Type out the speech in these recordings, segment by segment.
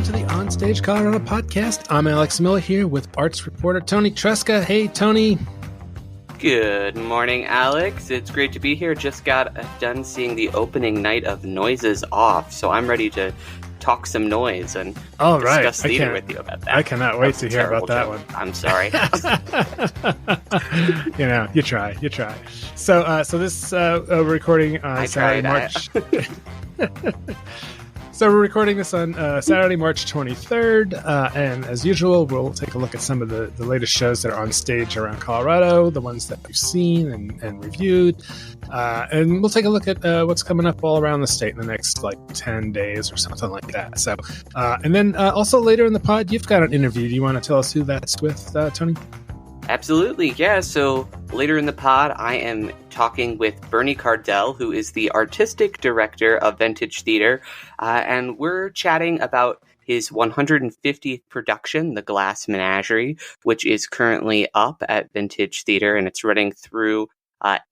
to the OnStage Colorado podcast. I'm Alex Miller here with arts reporter Toni Tresca. Hey, Toni. Good morning, Alex. It's great to be here. Just got done seeing the opening night of Noises Off, so I'm ready to talk some noise and discuss theater with you about that. I cannot wait to hear about that one. I'm sorry. You try. So this we're recording on Saturday, March. So we're recording this on Saturday, March 23rd, and as usual, we'll take a look at some of the latest shows that are on stage around Colorado, the ones that we've seen and reviewed, and we'll take a look at what's coming up all around the state in the next 10 days or something like that. So, and then also later in the pod, you've got an interview. Do you want to tell us who that's with, Toni? Absolutely, yeah. So later in the pod, I am talking with Bernie Cardell, who is the artistic director of Vintage Theater, and we're chatting about his 150th production, The Glass Menagerie, which is currently up at Vintage Theater, and it's running through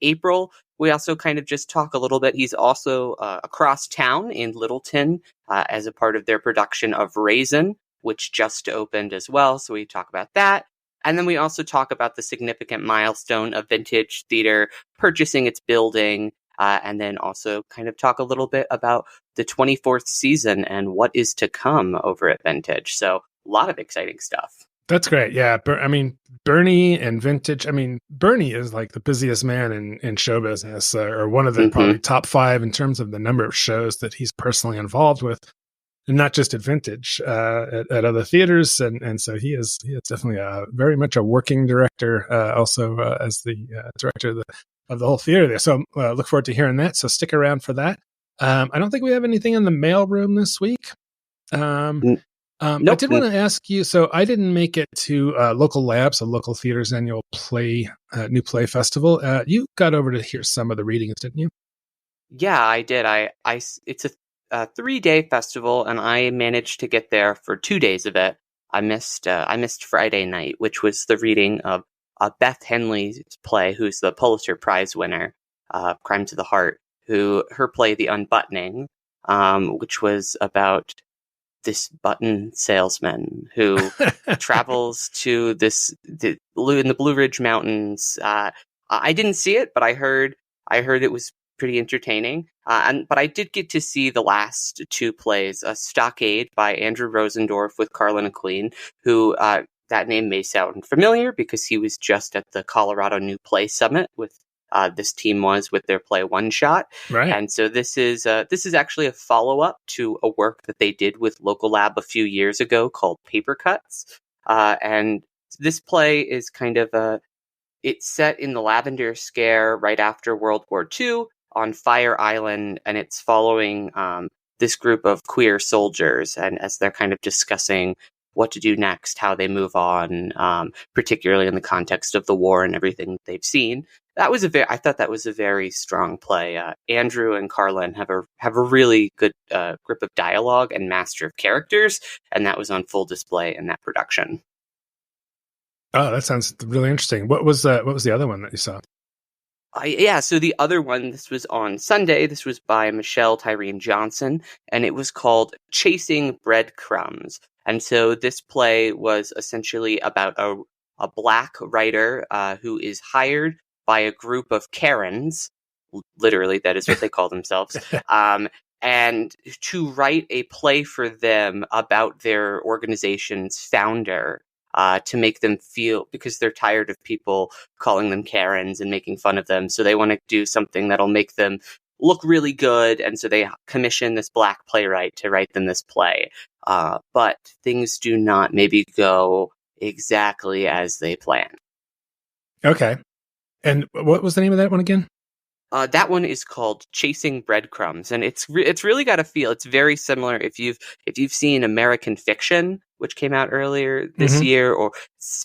April. We also kind of just talk a little bit. He's also across town in Littleton as a part of their production of Raisin, which just opened as well, so we talk about that. And then we also talk about the significant milestone of Vintage Theater purchasing its building, and then also kind of talk a little bit about the 24th season and what is to come over at Vintage. So a lot of exciting stuff. That's great. Yeah. Bernie and Vintage. Bernie is like the busiest man in show business, or one of the probably top 5 in terms of the number of shows that he's personally involved with. And not just at Vintage, at other theaters, and so he is definitely very much a working director, also as the director of the whole theater there. So look forward to hearing that. So stick around for that. I don't think we have anything in the mailroom this week. Nope. I did want to ask you. So I didn't make it to Local Labs, a local theater's annual new play festival. You got over to hear some of the readings, didn't you? Yeah, I did. It's a 3-day festival, and I managed to get there for 2 days of it. I missed Friday night, which was the reading of Beth Henley's play, who's the Pulitzer Prize winner, Crime to the Heart, her play The Unbuttoning, which was about this button salesman who travels to in the Blue Ridge Mountains. I didn't see it, but I heard it was pretty entertaining. But I did get to see the last 2 plays, Stockade by Andrew Rosendorf with Carlin Queen, who that name may sound familiar because he was just at the Colorado New Play Summit with this team with their play One Shot. Right. And so this is actually a follow-up to a work that they did with Local Lab a few years ago called Paper Cuts. And this play is kind of it's set in the Lavender Scare right after World War II. On Fire Island, and it's following this group of queer soldiers, and as they're kind of discussing what to do next, how they move on, particularly in the context of the war and everything they've seen. I thought that was a very strong play. Andrew and Carlin have a really good grip of dialogue and master of characters, and that was on full display in that production. Oh, that sounds really interesting. What was the other one that you saw? So the other one, this was on Sunday. This was by Michelle Tyreen Johnson, and it was called Chasing Breadcrumbs. And so this play was essentially about a Black writer who is hired by a group of Karens, literally that is what they call themselves, and to write a play for them about their organization's founder. To make them feel, because they're tired of people calling them Karens and making fun of them. So they want to do something that'll make them look really good. And so they commission this Black playwright to write them this play. But things do not maybe go exactly as they plan. Okay. And what was the name of that one again? That one is called Chasing Breadcrumbs, and it's really got a feel. It's very similar if you've seen American Fiction, which came out earlier this year, or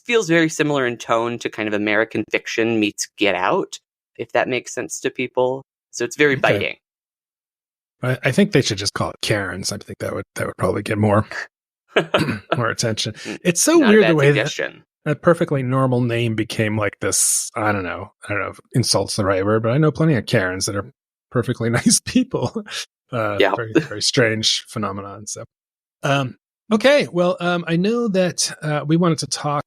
feels very similar in tone to kind of American Fiction meets Get Out, if that makes sense to people. So it's very biting. I think they should just call it Karens. I think that would probably get more attention. It's so weird the way that a perfectly normal name became like this. I don't know if insult's the right word, but I know plenty of Karens that are perfectly nice people. Very, very strange phenomenon. So, Okay, well, I know that we wanted to talk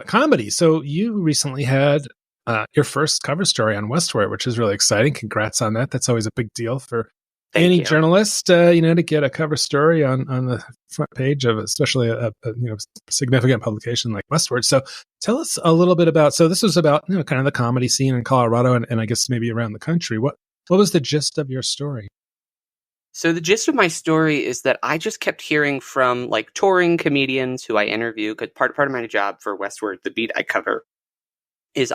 comedy. So you recently had your first cover story on Westword, which is really exciting. Congrats on that. That's always a big deal for Thank any you. journalist, to get a cover story on the front page of especially a significant publication like Westword. So tell us a little bit about. So this was about kind of the comedy scene in Colorado and I guess maybe around the country. What was the gist of your story? So the gist of my story is that I just kept hearing from like touring comedians who I interview, because part of my job for Westword, the beat I cover, is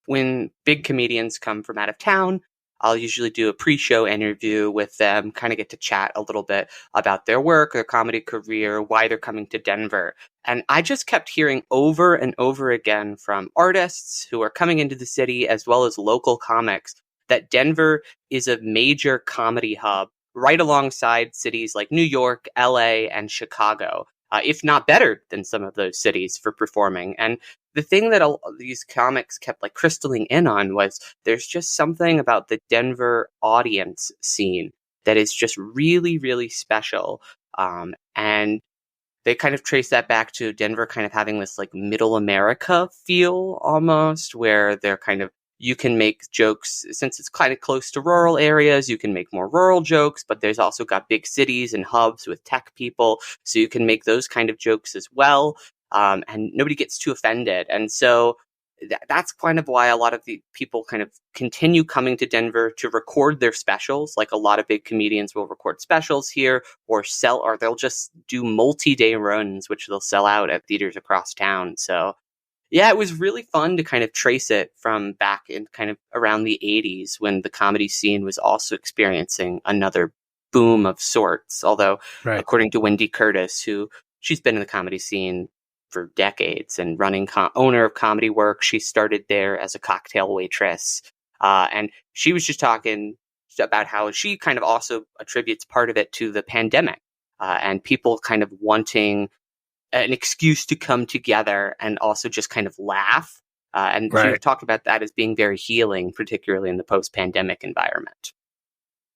when big comedians come from out of town, I'll usually do a pre-show interview with them, kind of get to chat a little bit about their work, their comedy career, why they're coming to Denver. And I just kept hearing over and over again from artists who are coming into the city, as well as local comics, that Denver is a major comedy hub right alongside cities like New York, LA, and Chicago, if not better than some of those cities for performing. And the thing that these comics kept like crystalling in on was there's just something about the Denver audience scene that is just really, really special. And they kind of trace that back to Denver kind of having this like middle America feel almost, where they're kind of, you can make jokes since it's kind of close to rural areas, you can make more rural jokes, but there's also got big cities and hubs with tech people. So you can make those kind of jokes as well. And nobody gets too offended. And so that's kind of why a lot of the people kind of continue coming to Denver to record their specials. Like a lot of big comedians will record specials here or they'll just do multi-day runs, which they'll sell out at theaters across town. So yeah, it was really fun to kind of trace it from back in kind of around the 80s when the comedy scene was also experiencing another boom of sorts. Although, Right. according to Wendy Curtis, she's been in the comedy scene for decades and owner of Comedy Work. She started there as a cocktail waitress. And she was just talking about how she kind of also attributes part of it to the pandemic and people kind of wanting an excuse to come together and also just kind of laugh. And she Right. talked about that as being very healing, particularly in the post-pandemic environment.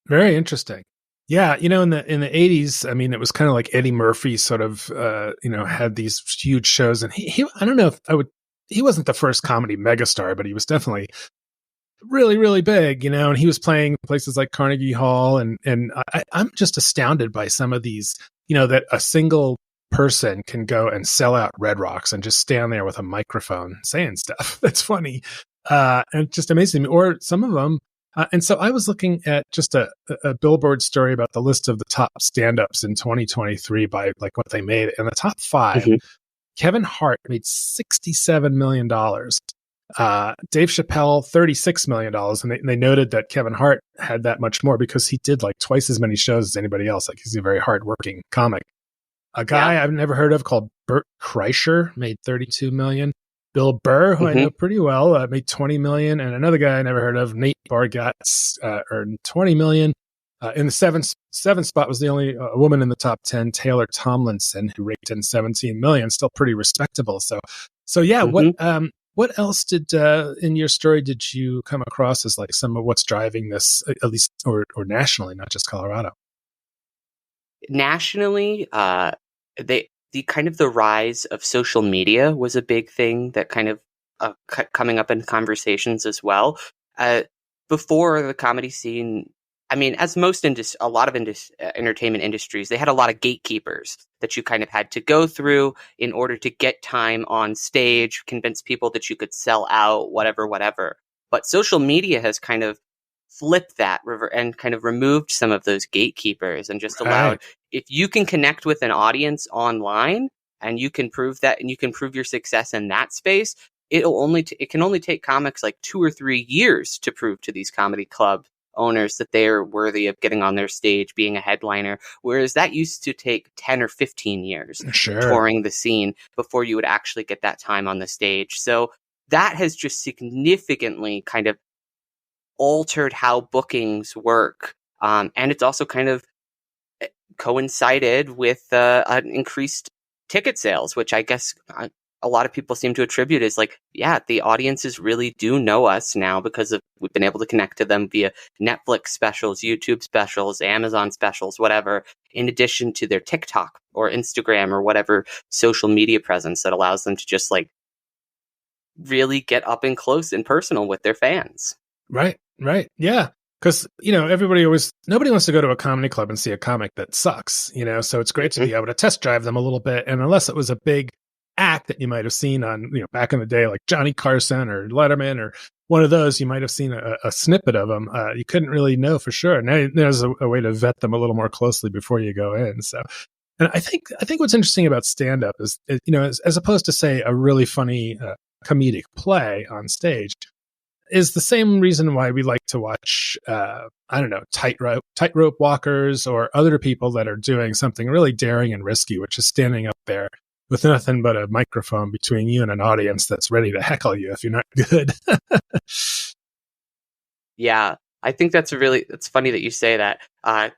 Very interesting. Yeah, in the 80s, I mean, it was kind of like Eddie Murphy sort of had these huge shows, and he I don't know if I would he wasn't the first comedy megastar, but he was definitely really, really big, and he was playing places like Carnegie Hall, and I'm just astounded by some of these, that a single person can go and sell out Red Rocks and just stand there with a microphone saying stuff that's funny, and it just amazing me. Or some of them, and so I was looking at just a Billboard story about the list of the top stand-ups in 2023 by like what they made, and the top five. Mm-hmm. Kevin Hart made $67 million. Dave Chappelle, $36 million. And they noted that Kevin Hart had that much more because he did like twice as many shows as anybody else. Like he's a very hardworking comic. A guy I've never heard of called Bert Kreischer made $32 million. Bill Burr, who I know pretty well, made $20 million. And another guy I never heard of, Nate Bargatze, earned $20 million. In the seventh spot was the only woman in the top 10, Taylor Tomlinson, who raked in 17 million, still pretty respectable. So yeah, what else did in your story did you come across as like some of what's driving this, at least or nationally, not just Colorado? Nationally, the kind of the rise of social media was a big thing that kind of coming up in conversations as well. Before the comedy scene, I mean, as a lot of entertainment industries, they had a lot of gatekeepers that you kind of had to go through in order to get time on stage, convince people that you could sell out, whatever. But social media has kind of flipped that and kind of removed some of those gatekeepers and just allowed, if you can connect with an audience online and you can prove that and you can prove your success in that space, it can only take comics like 2 or 3 years to prove to these comedy club owners that they are worthy of getting on their stage, being a headliner, whereas that used to take 10 or 15 years touring the scene before you would actually get that time on the stage. So that has just significantly kind of altered how bookings work. And it's also kind of coincided with an increased ticket sales, which I guess a lot of people seem to attribute is like, yeah, the audiences really do know us now because we've been able to connect to them via Netflix specials, YouTube specials, Amazon specials, whatever, in addition to their TikTok or Instagram or whatever social media presence that allows them to just like really get up and close and personal with their fans. Right. Yeah. Because, nobody wants to go to a comedy club and see a comic that sucks, so it's great to be able to test drive them a little bit. And unless it was a big act that you might have seen on, back in the day, like Johnny Carson or Letterman or one of those, you might have seen a snippet of them. You couldn't really know for sure. Now there's a way to vet them a little more closely before you go in. So, and I think what's interesting about stand-up is as opposed to, say, a really funny comedic play on stage, is the same reason why we like to watch, tightrope walkers or other people that are doing something really daring and risky, which is standing up there with nothing but a microphone between you and an audience that's ready to heckle you if you're not good. Yeah, I think it's funny that you say that.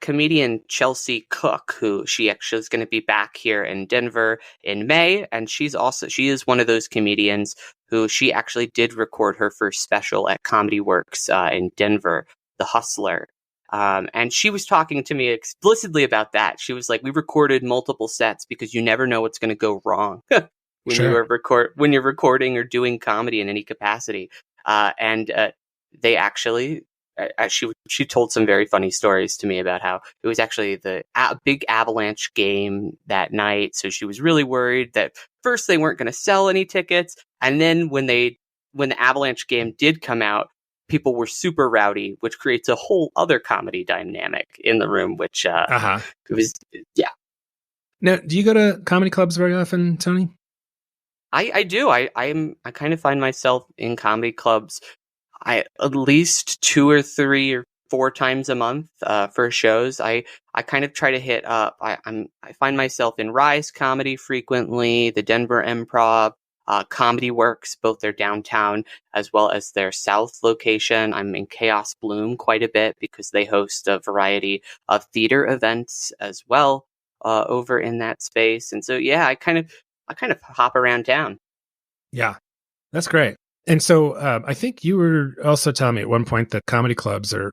Comedian Chelsea Cook, who she actually is going to be back here in Denver in May, and she is one of those comedians who she actually did record her first special at Comedy Works in Denver, The Hustler. And she was talking to me explicitly about that. She was like, we recorded multiple sets because you never know what's going to go wrong when you're recording or doing comedy in any capacity. And they actually, she told some very funny stories to me about how it was actually the big Avalanche game that night. So she was really worried that first they weren't going to sell any tickets. And then when the Avalanche game did come out, people were super rowdy, which creates a whole other comedy dynamic in the room, which it was, yeah. Now, do you go to comedy clubs very often, Tony? I do. I kind of find myself in comedy clubs at least 2 or 3 or 4 times a month for shows. I kind of try to hit up. I find myself in Rise Comedy frequently, the Denver Improv, Comedy Works, both their downtown as well as their south location. I'm in Chaos Bloom quite a bit because they host a variety of theater events as well over in that space. And so, yeah, I kind of hop around town. Yeah, that's great. And so I think you were also telling me at one point that comedy clubs are,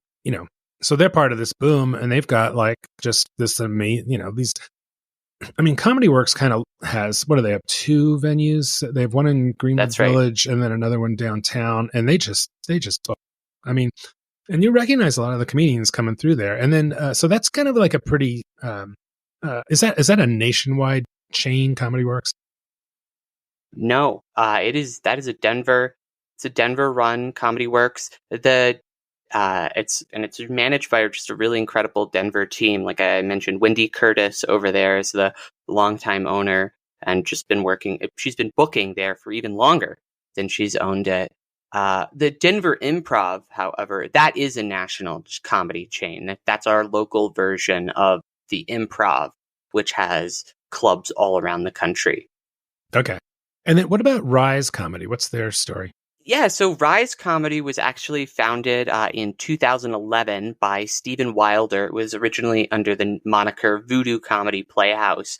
so they're part of this boom, and they've got like just this amazing, these. I mean, Comedy Works kind of has, what do they have? 2 venues. They have one in Greenwood Village and then another one downtown. And they just book. I mean, and you recognize a lot of the comedians coming through there. And then, so that's kind of like a pretty, is that a nationwide chain, Comedy Works? No, that is a Denver run Comedy Works. It's managed by just a really incredible Denver team. Like I mentioned, Wendy Curtis over there is the longtime owner and she's been booking there for even longer than she's owned it. The Denver Improv, however, that is a national comedy chain. That's our local version of the Improv, which has clubs all around the country. Okay. And then what about Rise Comedy? What's their story? Yeah, so Rise Comedy was actually founded in 2011 by Stephen Wilder. It was originally under the moniker Voodoo Comedy Playhouse.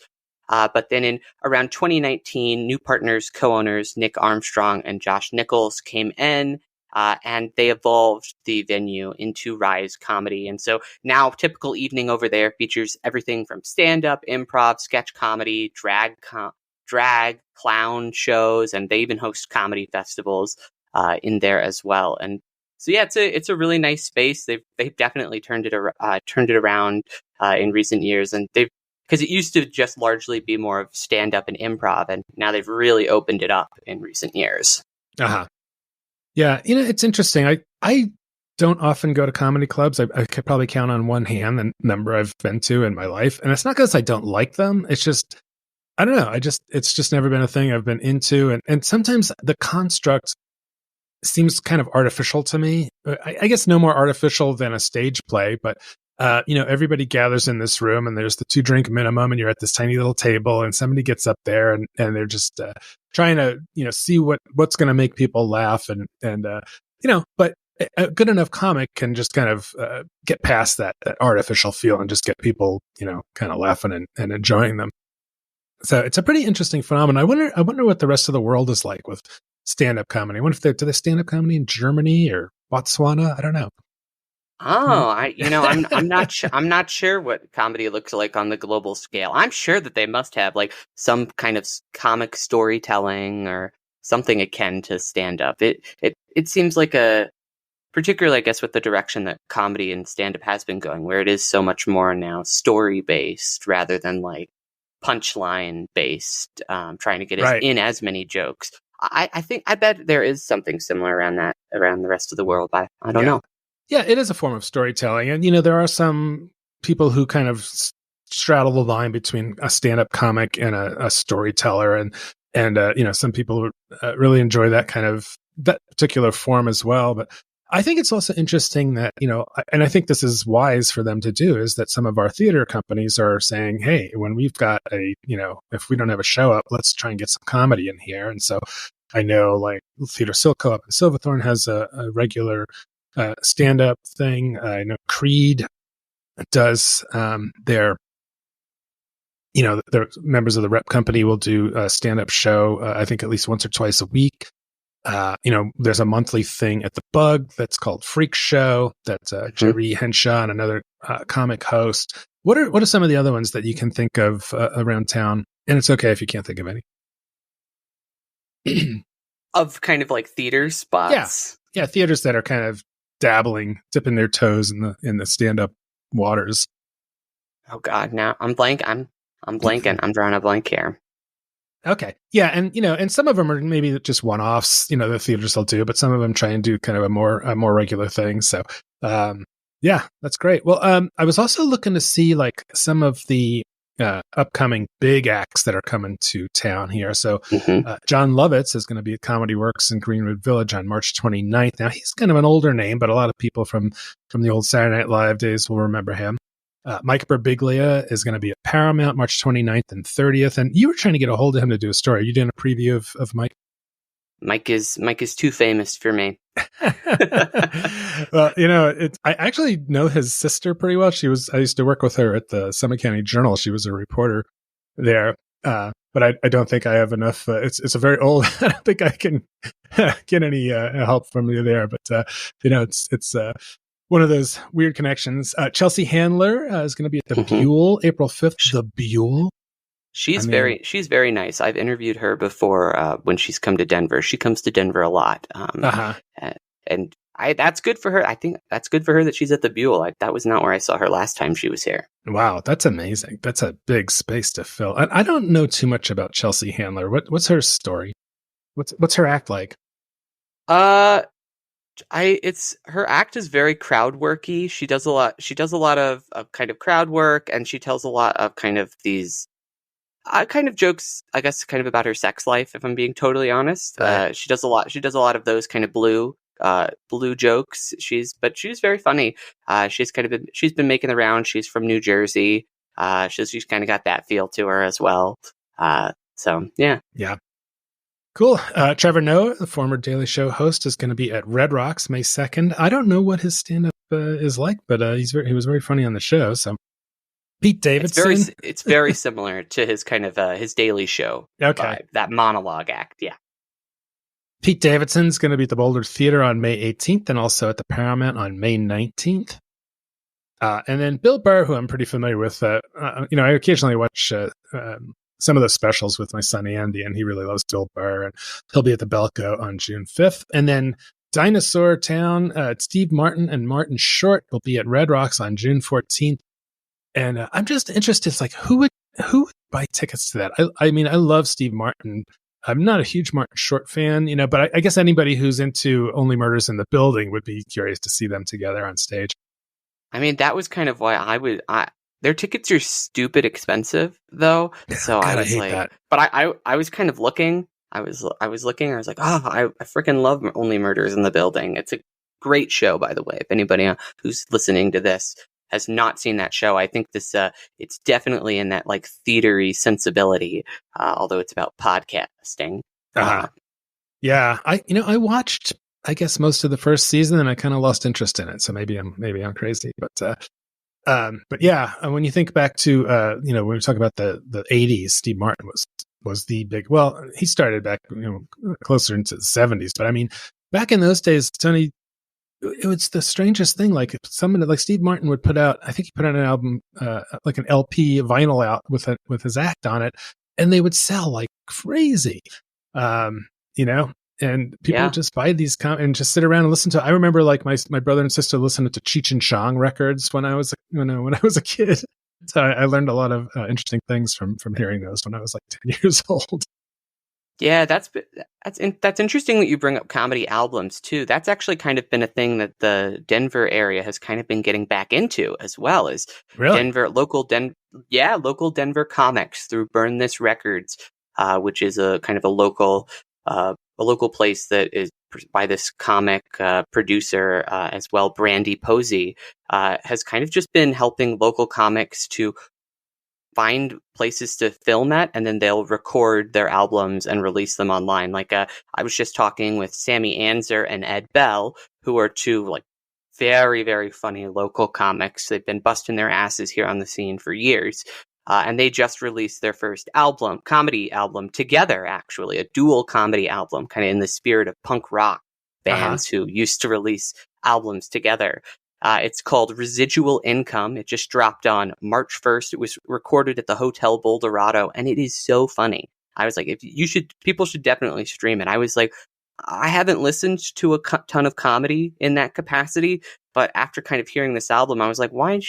But then in around 2019, new partners, co-owners, Nick Armstrong and Josh Nichols came in, and they evolved the venue into Rise Comedy. And so now typical evening over there features everything from stand-up, improv, sketch comedy, drag, clown shows, and they even host comedy festivals in there as well. And so yeah, it's a really nice space. They've definitely turned it around in recent years, and because it used to just largely be more of stand up and improv, and now they've really opened it up in recent years. Yeah, it's interesting. I don't often go to comedy clubs. I could probably count on one hand the number I've been to in my life, and it's not because I don't like them. It's just I don't know. It's just never been a thing I've been into. And sometimes the construct seems kind of artificial to me. I guess no more artificial than a stage play, but everybody gathers in this room and there's the 2-drink minimum and you're at this tiny little table and somebody gets up there and they're just trying to, see what's going to make people laugh but a good enough comic can just kind of get past that artificial feel and just get people, kind of laughing and enjoying them. So it's a pretty interesting phenomenon. I wonder what the rest of the world is like with stand-up comedy. I wonder if do they stand-up comedy in Germany or Botswana? I don't know. Oh, I'm not sure what comedy looks like on the global scale. I'm sure that they must have like some kind of comic storytelling or something akin to stand up. It seems like particularly, I guess, with the direction that comedy and stand up has been going, where it is so much more now story based rather than like punchline based, trying to get Right. in as many jokes. I bet there is something similar around the rest of the world. I don't know. Yeah, it is a form of storytelling. And, there are some people who kind of straddle the line between a stand-up comic and a storyteller. And some people really enjoy that particular form as well. But I think it's also interesting that, and I think this is wise for them to do, is that some of our theater companies are saying, hey, when we've got if we don't have a show up, let's try and get some comedy in here. And so I know like Theater Silco up in Silverthorne has a regular stand-up thing. I know Creed does their members of the rep company will do a stand-up show, I think at least once or twice a week. There's a monthly thing at the Bug that's called Freak Show that Jerry Henshaw and another comic host. What are some of the other ones that you can think of around town? And it's okay if you can't think of any. Of kind of like theater spots. Yeah, theaters that are kind of dipping their toes in the stand-up waters. Oh God, now I'm blank. I'm blanking. I'm drawing a blank here. Okay. Yeah. And some of them are maybe just one-offs, the theaters will do, but some of them try and do kind of a more regular thing. So, yeah, that's great. Well, I was also looking to see like some of the upcoming big acts that are coming to town here. So, John Lovitz is going to be at Comedy Works in Greenwood Village on March 29th. Now, he's kind of an older name, but a lot of people from the old Saturday Night Live days will remember him. Mike Birbiglia is going to be at Paramount March 29th and 30th. And you were trying to get a hold of him to do a story. Are you doing a preview of Mike? Mike is too famous for me. Well, I actually know his sister pretty well. I used to work with her at the Summit County Journal. She was a reporter there. But I don't think I have enough. It's a very old. I don't think I can get any help from you there. But it's one of those weird connections. Chelsea Handler is going to be at the Buell April 5th. The Buell. She's very nice. I've interviewed her before when she's come to Denver. She comes to Denver a lot. And that's good for her. I think that's good for her that she's at the Buell. That was not where I saw her last time she was here. Wow, that's amazing. That's a big space to fill. And I don't know too much about Chelsea Handler. What's her story? What's her act like? Her act is very crowd worky. She does a lot of kind of crowd work, and she tells a lot of kind of these kind of jokes, I guess, kind of about her sex life, if I'm being totally honest. She does a lot of those kind of blue jokes. She's very funny. She's been making the round. She's from New Jersey. She's kind of got that feel to her as well. So yeah. Yeah. Cool. Trevor Noah, the former Daily Show host, is going to be at Red Rocks May 2nd. I don't know what his stand-up is like, but he was very funny on the show. So Pete Davidson. It's very similar to his kind of his Daily Show. Okay. Vibe, that monologue act. Yeah. Pete Davidson's going to be at the Boulder Theater on May 18th and also at the Paramount on May 19th. And then Bill Burr, who I'm pretty familiar with, I occasionally watch some of the specials with my son Andy, and he really loves Bill Burr, and he'll be at the Belco on June 5th. And then Dinosaur Town, Steve Martin and Martin Short will be at Red Rocks on June 14th. And I'm just interested. It's like, who would buy tickets to that? I mean, I love Steve Martin. I'm not a huge Martin Short fan, but I guess anybody who's into Only Murders in the Building would be curious to see them together on stage. I mean, that was kind of why their tickets are stupid expensive though. So God, I was hate that. But I was kind of looking. I was looking. I was like, I freaking love Only Murders in the Building. It's a great show, by the way. If anybody who's listening to this has not seen that show, I think this it's definitely in that like theatery sensibility, although it's about podcasting. Yeah, I watched, I guess, most of the first season, and I kind of lost interest in it. So maybe I'm crazy, but But yeah, when you think back to, when we talk about the 80s, Steve Martin was the big, well, he started back, closer into the 70s. But I mean, back in those days, Tony, it was the strangest thing. Like someone like Steve Martin would put out, I think he put out an album, like an LP vinyl out with his act on it, and they would sell like crazy. And people would just buy these and just sit around and listen to. I remember like my brother and sister listening to Cheech and Chong records when I was when I was a kid. So I learned a lot of interesting things from hearing those when I was like 10 years old. Yeah, that's interesting that you bring up comedy albums too. That's actually kind of been a thing that the Denver area has kind of been getting back into as well as really? local Denver comics through Burn This Records, which is a kind of a local place that is by this comic producer as well, Brandy Posey, has kind of just been helping local comics to find places to film at, and then they'll record their albums and release them online. Like I was just talking with Sammy Anzer and Ed Bell, who are two like very, very funny local comics. They've been busting their asses here on the scene for years. And they just released their first comedy album together, actually, a dual comedy album, kind of in the spirit of punk rock bands who used to release albums together. It's called Residual Income. It just dropped on March 1st. It was recorded at the Hotel Boulderado, and it is so funny. I was like, people should definitely stream it. I was like, I haven't listened to a ton of comedy in that capacity, but after kind of hearing this album, I was like, why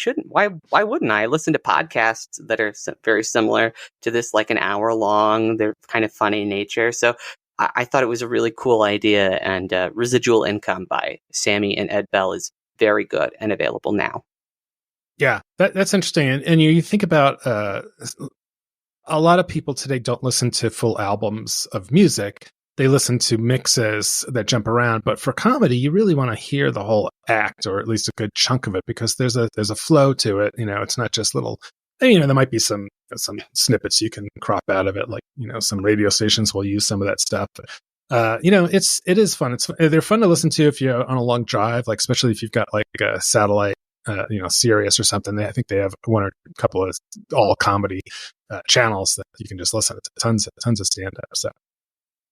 wouldn't I listen to podcasts that are very similar to this, like an hour long? They're kind of funny in nature. So I thought it was a really cool idea, and Residual Income by Sammy and Ed Bell is very good and available now. Yeah, that's interesting. And you think about a lot of people today don't listen to full albums of music. They listen to mixes that jump around. But for comedy, you really want to hear the whole act, or at least a good chunk of it, because there's a flow to it. It's not just little. There might be some snippets you can crop out of it, like some radio stations will use some of that stuff. But it is fun. They're fun to listen to if you're on a long drive, like especially if you've got like a satellite, Sirius or something. I think they have one or a couple of all comedy channels that you can just listen to tons of stand up. So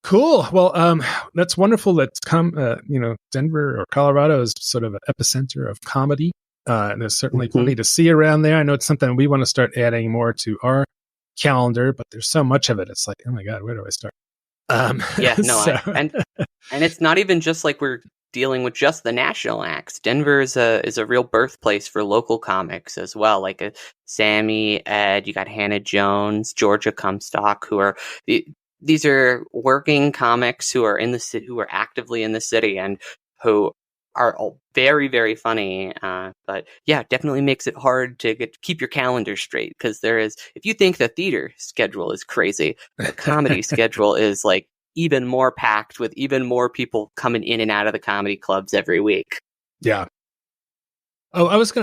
cool. Well, that's wonderful. That's Denver or Colorado is sort of an epicenter of comedy. And there's certainly plenty to see around there. I know it's something we want to start adding more to our calendar, but there's so much of it. It's like, oh my God, where do I start? And it's not even just like we're dealing with just the national acts. Denver is a real birthplace for local comics as well. Like Sammy, Ed, you got Hannah Jones, Georgia Comstock, who are these are working comics who are in the city, who are actively in the city, and who are all very, very funny. But yeah, definitely makes it hard to keep your calendar straight, because if you think the theater schedule is crazy, the comedy schedule is like even more packed, with even more people coming in and out of the comedy clubs every week. Yeah. Oh, I was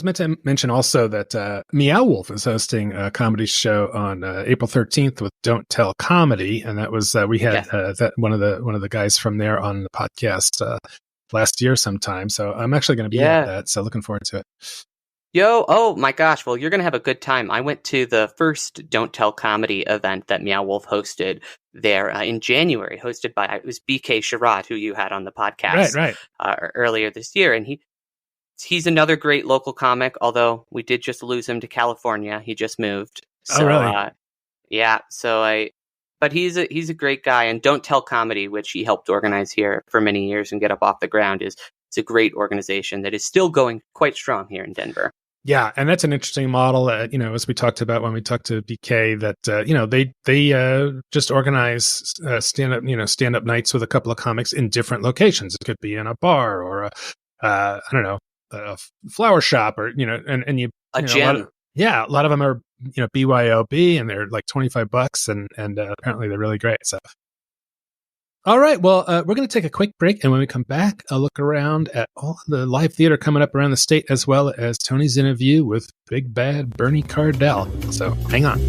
meant to mention also that Meow Wolf is hosting a comedy show on April 13th with Don't Tell Comedy, and that was we had that one of the guys from there on the podcast last year sometime. So I'm actually going to be at that. So looking forward to it. Oh my gosh. Well, you're going to have a good time. I went to the first Don't Tell Comedy event that Meow Wolf hosted there in January, hosted by, it was BK Sherrod, who you had on the podcast earlier this year. And he's another great local comic, although we did just lose him to California. He just moved. So, oh, really? Yeah. But he's a great guy, and Don't Tell Comedy, which he helped organize here for many years and get up off the ground, it's a great organization that is still going quite strong here in Denver. Yeah, and that's an interesting model. As we talked about when we talked to BK, that they just organize stand up nights with a couple of comics in different locations. It could be in a bar or a flower shop, or and you a gym. A lot of them are BYOB, and they're like $25, and apparently they're really great. So, all right, well, we're going to take a quick break, and when we come back, I'll look around at all the live theater coming up around the state, as well as Tony's interview with Big Bad Bernie Cardell. So, hang on.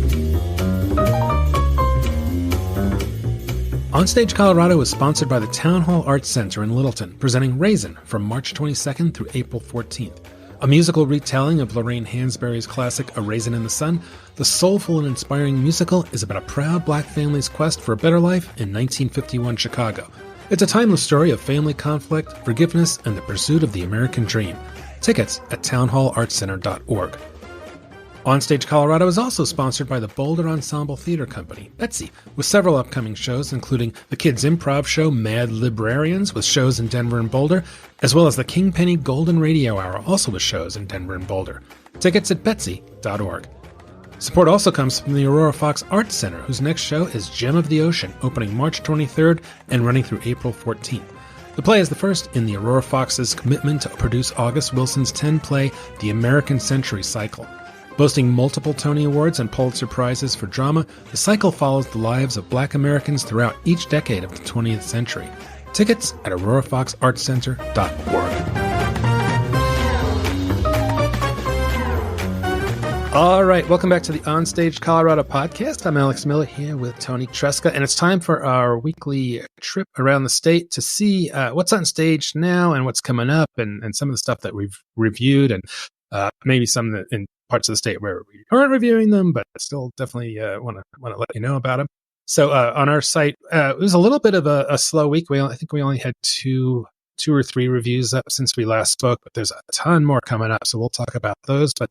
OnStage Colorado is sponsored by the Town Hall Arts Center in Littleton, presenting Raisin from March 22nd through April 14th. A musical retelling of Lorraine Hansberry's classic A Raisin in the Sun, the soulful and inspiring musical is about a proud black family's quest for a better life in 1951 Chicago. It's a timeless story of family conflict, forgiveness, and the pursuit of the American dream. Tickets at townhallartscenter.org. OnStage Colorado is also sponsored by the Boulder Ensemble Theater Company, Betsy, with several upcoming shows, including the kids' improv show Mad Librarians, with shows in Denver and Boulder, as well as the Kingpenny Golden Radio Hour, also with shows in Denver and Boulder. Tickets at betsy.org. Support also comes from the Aurora Fox Arts Center, whose next show is Gem of the Ocean, opening March 23rd and running through April 14th. The play is the first in the Aurora Fox's commitment to produce August Wilson's 10-play The American Century Cycle. Boasting multiple Tony Awards and Pulitzer Prizes for drama, the cycle follows the lives of Black Americans throughout each decade of the 20th century. Tickets at aurorafoxartscenter.org. All right, welcome back to the OnStage Colorado podcast. I'm Alex Miller here with Toni Tresca, and it's time for our weekly trip around the state to see what's on stage now and what's coming up, and some of the stuff that we've reviewed, and maybe some that in parts of the state where we aren't reviewing them, but still definitely want to let you know about them. So on our site, it was a little bit of a slow week. I think we only had two or three reviews up since we last spoke, but there's a ton more coming up, so we'll talk about those. But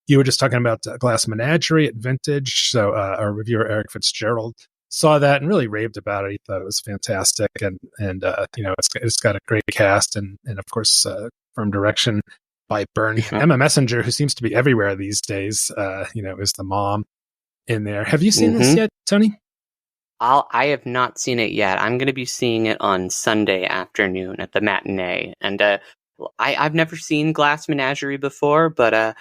you were just talking about Glass Menagerie at Vintage. So our reviewer Eric Fitzgerald saw that and really raved about it. He thought it was fantastic, and it's got a great cast and of course from direction by Bernie. Emma Messenger, who seems to be everywhere these days, is the mom in there. Have you seen this yet, Toni? I have not seen it yet. I'm going to be seeing it on Sunday afternoon at the matinee. And I've never seen Glass Menagerie before, but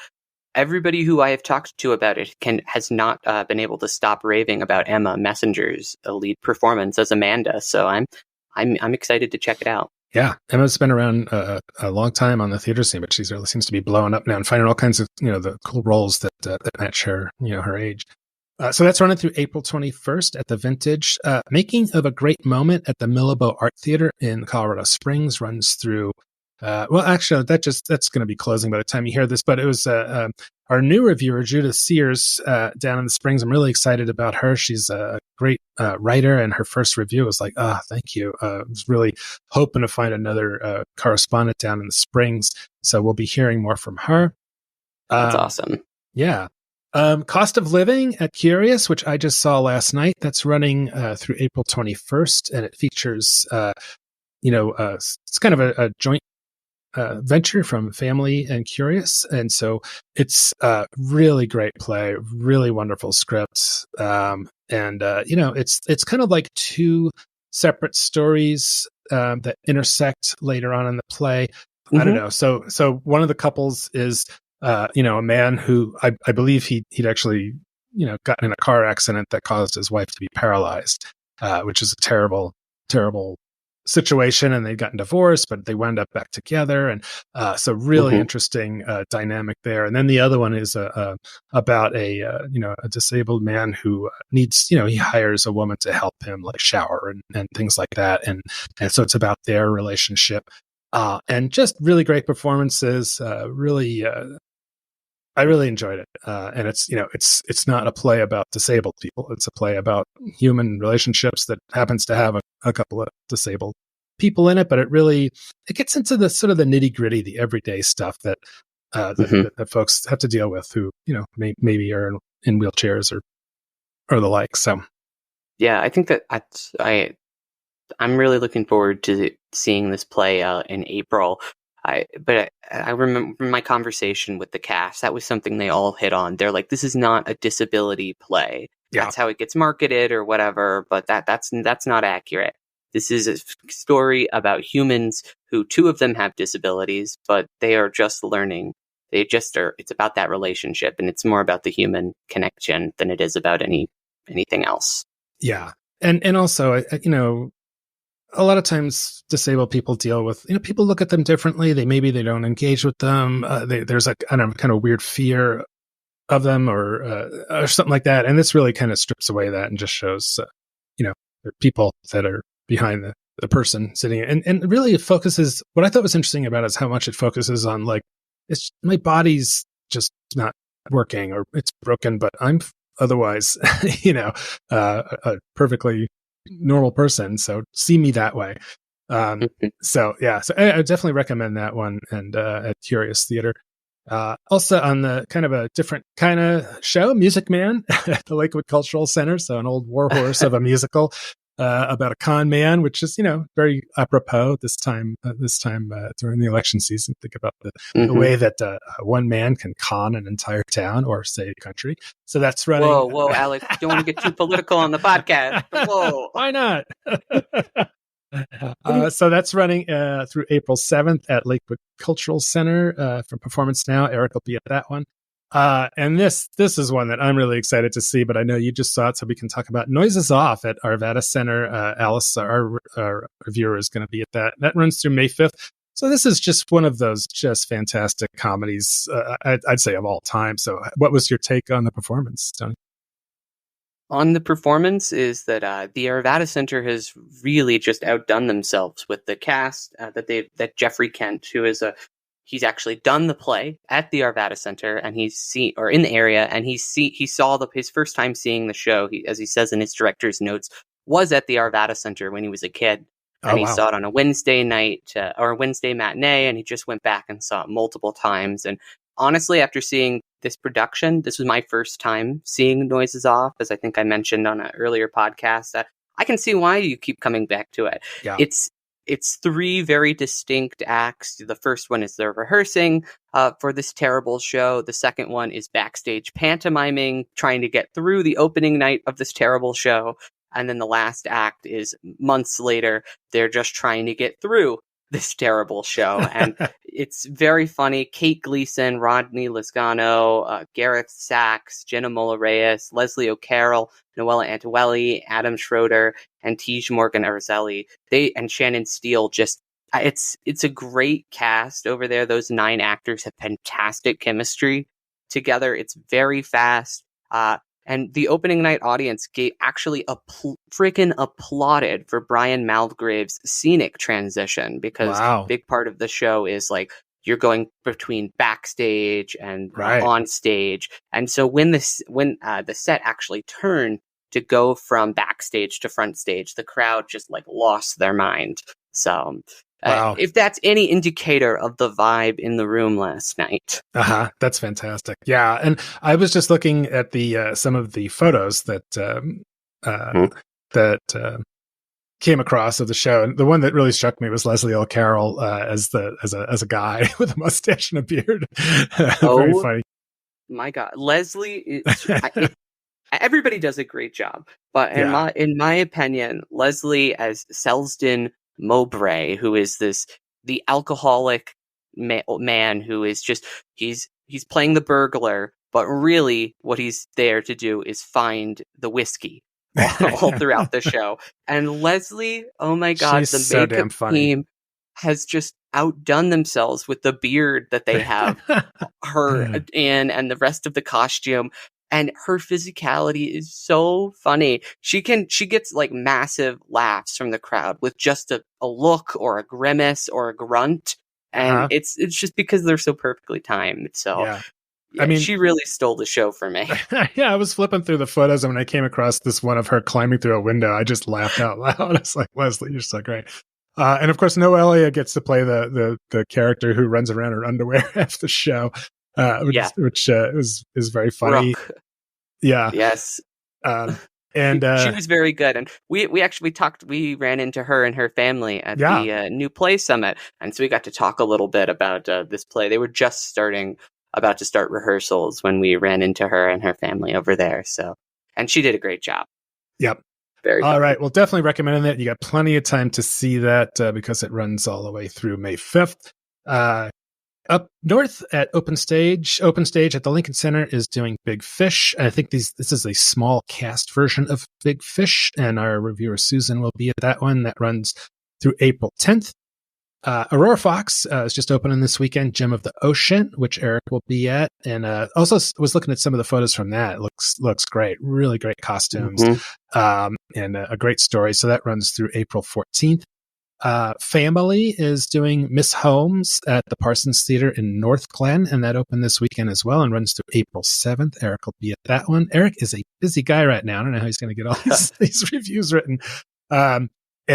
everybody who I have talked to about it has not been able to stop raving about Emma Messenger's lead performance as Amanda. So I'm excited to check it out. Yeah, Emma's been around a long time on the theater scene, but she really seems to be blowing up now and finding all kinds of the cool roles that match her her age. So that's running through April 21st at the Vintage. Making of a Great Moment at the Millabo Art Theater in Colorado Springs runs through. That's going to be closing by the time you hear this, but it was our new reviewer, Judith Sears, down in the Springs. I'm really excited about her. She's a great writer, and her first review was like, thank you. I was really hoping to find another correspondent down in the Springs, so we'll be hearing more from her. That's awesome. Yeah. Cost of Living at Curious, which I just saw last night, that's running through April 21st, and it features, it's kind of a joint venture from Family and Curious, and so it's a really great play, really wonderful script, it's kind of like two separate stories that intersect later on in the play. I don't know. So one of the couples is a man who I believe he'd actually got in a car accident that caused his wife to be paralyzed, which is a terrible situation, and they'd gotten divorced, but they wound up back together, and so really interesting dynamic there. And then the other one is about a disabled man who needs, he hires a woman to help him like shower and things like that, and so it's about their relationship, and just really great performances. I really enjoyed it, and it's not a play about disabled people. It's a play about human relationships that happens to have a couple of disabled people in it, but it gets into the sort of the nitty gritty, the everyday stuff that folks have to deal with who maybe are in wheelchairs or the like. So yeah, I think that I'm really looking forward to seeing this play in April. I remember my conversation with the cast, that was something they all hit on. They're like, this is not a disability play. Yeah. That's how it gets marketed or whatever, but that's not accurate. This is a story about humans who, two of them have disabilities, but they are just learning. It's about that relationship, and it's more about the human connection than it is about anything else. Yeah. And also, a lot of times disabled people deal with, people look at them differently. Maybe they don't engage with them. There's a kind of weird fear of them or something like that. And this really kind of strips away that and just shows, there are people that are behind the person sitting, and really it focuses, what I thought was interesting about it is how much it focuses on like it's my body's just not working or it's broken, but I'm otherwise, a perfectly normal person. So see me that way. So I definitely recommend that one, and at Curious Theater. Also on the kind of a different kind of show, Music Man at the Lakewood Cultural Center. So an old warhorse of a musical about a con man, which is, very apropos this time during the election season. Think about the way that one man can con an entire town or say country. So that's running. Whoa, Alex, don't want to get too political on the podcast. Whoa. Why not? So that's running through April 7th at Lakewood Cultural Center for Performance Now. Eric will be at that one. And this is one that I'm really excited to see, but I know you just saw it, so we can talk about Noises Off at Arvada Center. Alice, our reviewer, is going to be at that. That runs through May 5th. So this is just one of those just fantastic comedies, I'd say, of all time. So what was your take on the performance, Toni? On the performance is that the Arvada Center has really just outdone themselves with the cast that Jeffrey Kent, who is he's actually done the play at the Arvada Center, and in the area, and he saw his first time seeing the show. As he says in his director's notes, was at the Arvada Center when he was a kid, and he saw it on a Wednesday night or a Wednesday matinee, and he just went back and saw it multiple times. And honestly, after seeing this production, this was my first time seeing Noises Off, as I think I mentioned on an earlier podcast. I can see why you keep coming back to it. Yeah. It's three very distinct acts. The first one is they're rehearsing for this terrible show. The second one is backstage pantomiming, trying to get through the opening night of this terrible show. And then the last act is months later, they're just trying to get through this terrible show. And it's very funny. Kate Gleason, Rodney Lizgano, Gareth Sachs, Jenna Mola-Reyes, Leslie O'Carroll, Noella Antonelli, Adam Schroeder, and Tej Morgan Arzelli. And Shannon Steele. It's a great cast over there. Those 9 actors have fantastic chemistry together. It's very fast. And the opening night audience actually freaking applauded for Brian Malgrave's scenic transition, because a big part of the show is like you're going between backstage and on stage. And so when the set actually turned to go from backstage to front stage, the crowd just like lost their mind. So if that's any indicator of the vibe in the room last night. That's fantastic. Yeah. And I was just looking at the some of the photos that came across of the show. And the one that really struck me was Leslie O'Carroll as a guy with a mustache and a beard. Very funny. My God. Leslie everybody does a great job. But in my opinion, Leslie as Selsden Mowbray, who is the alcoholic man who is just he's playing the burglar, but really what he's there to do is find the whiskey all throughout the show. And Leslie, oh my God, she's the makeup team has just outdone themselves with the beard that they have her in and the rest of the costume. And her physicality is so funny. She gets like massive laughs from the crowd with just a look or a grimace or a grunt. And it's just because they're so perfectly timed. So I mean, she really stole the show for me. I was flipping through the photos, and when I came across this one of her climbing through a window, I just laughed out loud. I was like, Leslie, you're so great. And of course, Noelia gets to play the character who runs around in her underwear after the show. Which is very funny. Brooke. Yeah. Yes. And she was very good. And we actually we ran into her and her family at the New Play Summit. And so we got to talk a little bit about this play. They were just about to start rehearsals when we ran into her and her family over there. So, and she did a great job. Yep. Very all fun. right. Well, definitely recommend that. You got plenty of time to see that because it runs all the way through May 5th. Up north at OpenStage at the Lincoln Center is doing Big Fish. And I think this is a small cast version of Big Fish, and our reviewer Susan will be at that one. That runs through April 10th. Aurora Fox is just opening this weekend, Gem of the Ocean, which Eric will be at, and also was looking at some of the photos from that. It looks great, really great costumes, and a great story. So that runs through April 14th. Family is doing Miss Holmes at the Parsons Theater in North Glen, and that opened this weekend as well and runs through April 7th. Eric will be at that one. Eric is a busy guy right now. I don't know how he's going to get all these reviews written. And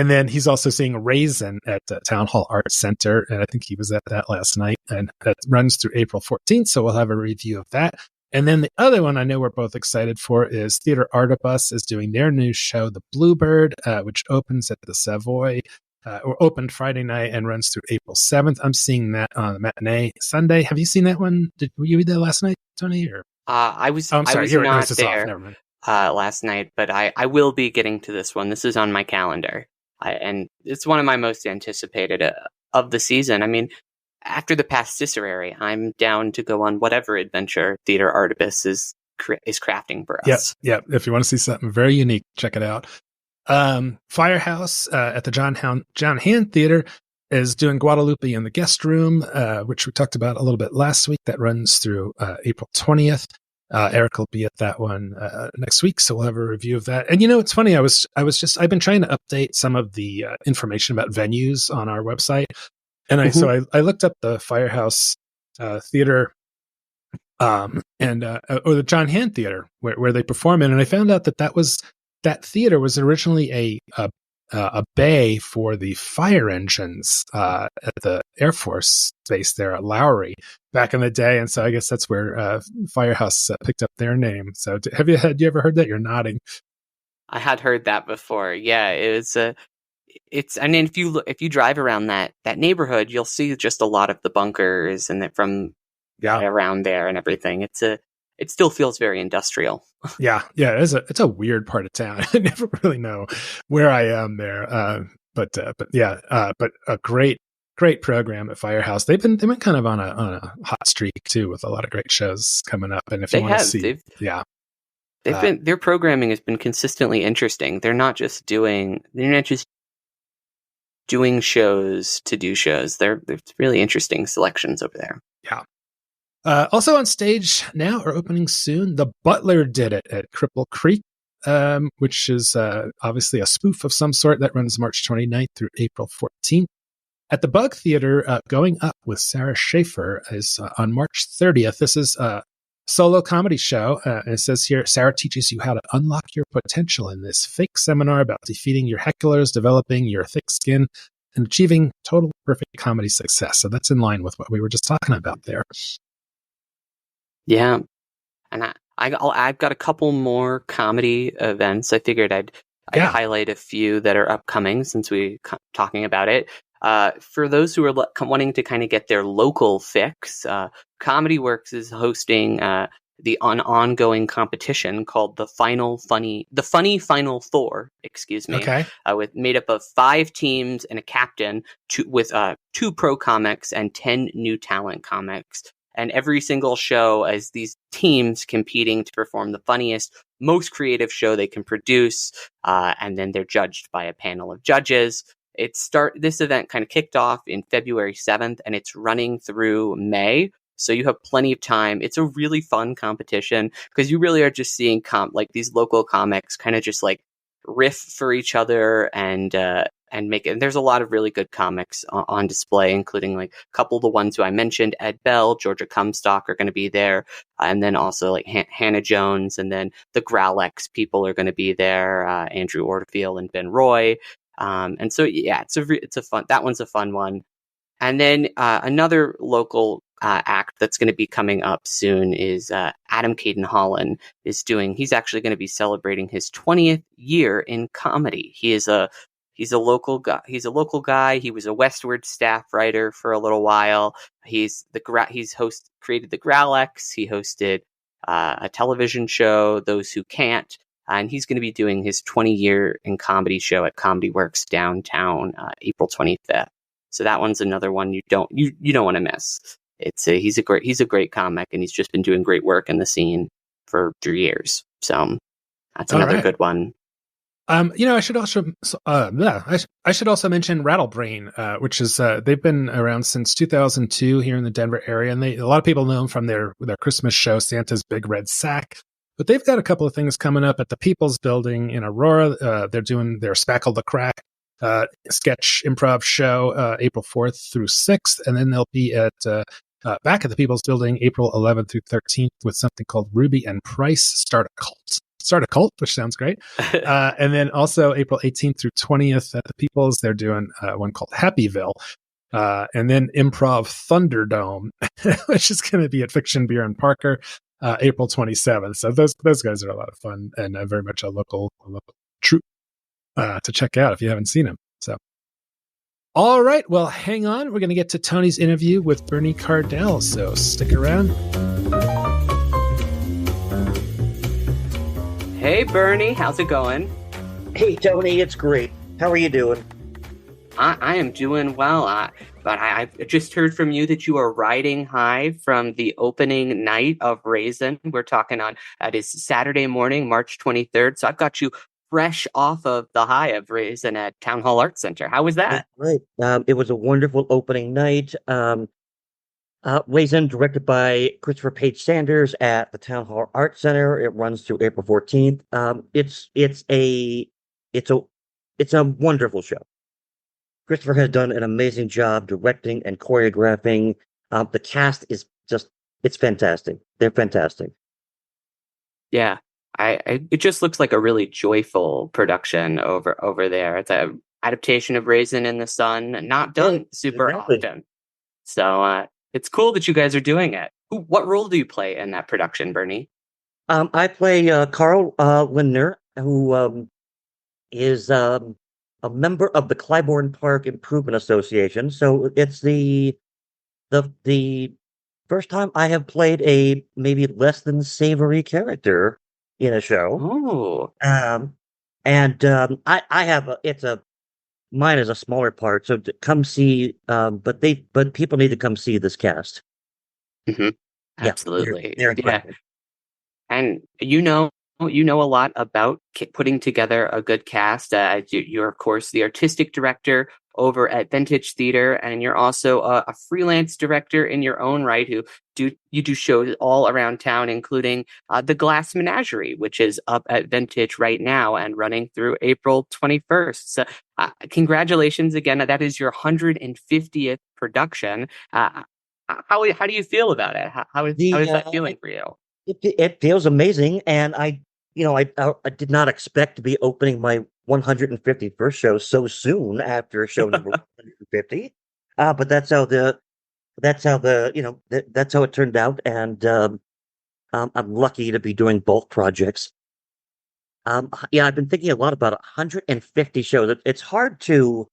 then he's also seeing Raisin at Town Hall Arts Center, and I think he was at that last night, and that runs through April 14th, so we'll have a review of that. And then the other one I know we're both excited for is Theater Artibus is doing their new show, The Bluebird, which opens at the Savoy, or opened Friday night and runs through April 7th. I'm seeing that on the matinee Sunday. Have you seen that one? Were you there last night, Tony? Or I was. I'm sorry, I was not there Never mind. Last night, but I will be getting to this one. This is on my calendar, and it's one of my most anticipated of the season. I mean, after the Pasticcery, I'm down to go on whatever adventure Theater Artibus is crafting for us. Yep. If you want to see something very unique, check it out. Firehouse at the John Hand Theater is doing Guadalupe in the Guest Room, which we talked about a little bit last week. That runs through April 20th. Eric will be at that one next week, so we'll have a review of that. And it's funny. I've been trying to update some of the information about venues on our website. And I looked up the Firehouse Theater, or the John Hand Theater where they perform in, and I found out that theater was originally a bay for the fire engines at the Air Force Base there at Lowry back in the day, and so I guess that's where Firehouse picked up their name. So have you ever heard that? You're nodding. I had heard that before. Yeah, it was and then if you drive around that neighborhood, you'll see just a lot of the bunkers and from around there and everything. It still feels very industrial. Yeah, it's a weird part of town. I never really know where I am there. But a great program at Firehouse. They've been kind of on a hot streak too, with a lot of great shows coming up. And if you want to see, their programming has been consistently interesting. They're not just doing shows to do shows. They're really interesting selections over there. Yeah. Also on stage now, or opening soon, The Butler Did It at Cripple Creek, which is obviously a spoof of some sort that runs March 29th through April 14th. At the Bug Theater, Going Up with Sarah Schaefer is on March 30th. This is a solo comedy show. And it says here, Sarah teaches you how to unlock your potential in this fake seminar about defeating your hecklers, developing your thick skin, and achieving total perfect comedy success. So that's in line with what we were just talking about there. Yeah, and I've got a couple more comedy events. I figured I'd highlight a few that are upcoming since we're talking about it. For those who are wanting to kind of get their local fix, Comedy Works is hosting the ongoing competition called the Funny Final Four. Excuse me. Okay. Made up of 5 teams and a captain, with 2 pro comics and 10 new talent comics. And every single show is these teams competing to perform the funniest, most creative show they can produce. And then they're judged by a panel of judges. This event kind of kicked off in February 7th, and it's running through May. So you have plenty of time. It's a really fun competition because you really are just seeing these local comics kind of just like riff for each other and make it. And there's a lot of really good comics on display, including like a couple of the ones who I mentioned. Ed Bell, Georgia Comstock are going to be there. And then also like Hannah Jones, and then the Growlex people are going to be there. Andrew Ortefield and Ben Roy. And so, yeah, that one's a fun one. And then another local act that's going to be coming up soon is Adam Caden Holland he's actually going to be celebrating his 20th year in comedy. He's a local guy. He was a Westword staff writer for a little while. Created the Growlex. He hosted a television show, Those Who Can't. And he's going to be doing his 20-year in comedy show at Comedy Works downtown, April 25th. So that one's another one you don't want to miss. He's a great comic, and he's just been doing great work in the scene for 3 years. So that's another good one. I should also I should also mention Rattlebrain, which is they've been around since 2002 here in the Denver area, and a lot of people know them from their Christmas show, Santa's Big Red Sack. But they've got a couple of things coming up at the People's Building in Aurora. They're doing their Spackle the Crack sketch improv show April 4th through 6th. And then they'll be at back at the People's Building April 11th through 13th with something called Ruby and Price Start a Cult. Start a Cult, which sounds great. And then also April 18th through 20th at the People's, they're doing one called Happyville. And then Improv Thunderdome, which is going to be at Fiction Beer and Parker, April 27th. So those guys are a lot of fun and very much a local troupe to check out if you haven't seen them. So, all right, well, hang on. We're going to get to Toni's interview with Bernie Cardell. So stick around. Hey, Bernie, how's it going? Hey, Toni, it's great. How are you doing? I am doing well, but I just heard from you that you are riding high from the opening night of Raisin. We're talking on it is Saturday morning, March 23rd. So I've got you fresh off of the high of Raisin at Town Hall Arts Center. How was that? Right. It was a wonderful opening night. Raisin, directed by Christopher Page Sanders at the Town Hall Arts Center. It runs through April 14th. It's a wonderful show. Christopher has done an amazing job directing and choreographing. The cast is it's fantastic. They're fantastic. Yeah, it just looks like a really joyful production over there. It's a adaptation of Raisin in the Sun, not done super often. So it's cool that you guys are doing it. What role do you play in that production, Bernie? I play Carl Lindner, who is a member of the Clybourne Park Improvement Association. So it's the first time I have played a maybe less than savory character in a show. Oh. I have mine is a smaller part. So to come see, but people need to come see this cast. Mm-hmm. Absolutely. They're incredible. Yeah. And you know a lot about putting together a good cast. You're, of course, the artistic director over at Vintage Theater, and you're also a freelance director in your own right who do shows all around town, including the Glass Menagerie, which is up at Vintage right now and running through April 21st. So congratulations again. That is your 150th production. How do you feel about it? How is that feeling for you? It feels amazing, and I did not expect to be opening my 151st show so soon after show number 150. But that's how it turned out, and I'm lucky to be doing both projects. I've been thinking a lot about 150 shows. It's hard to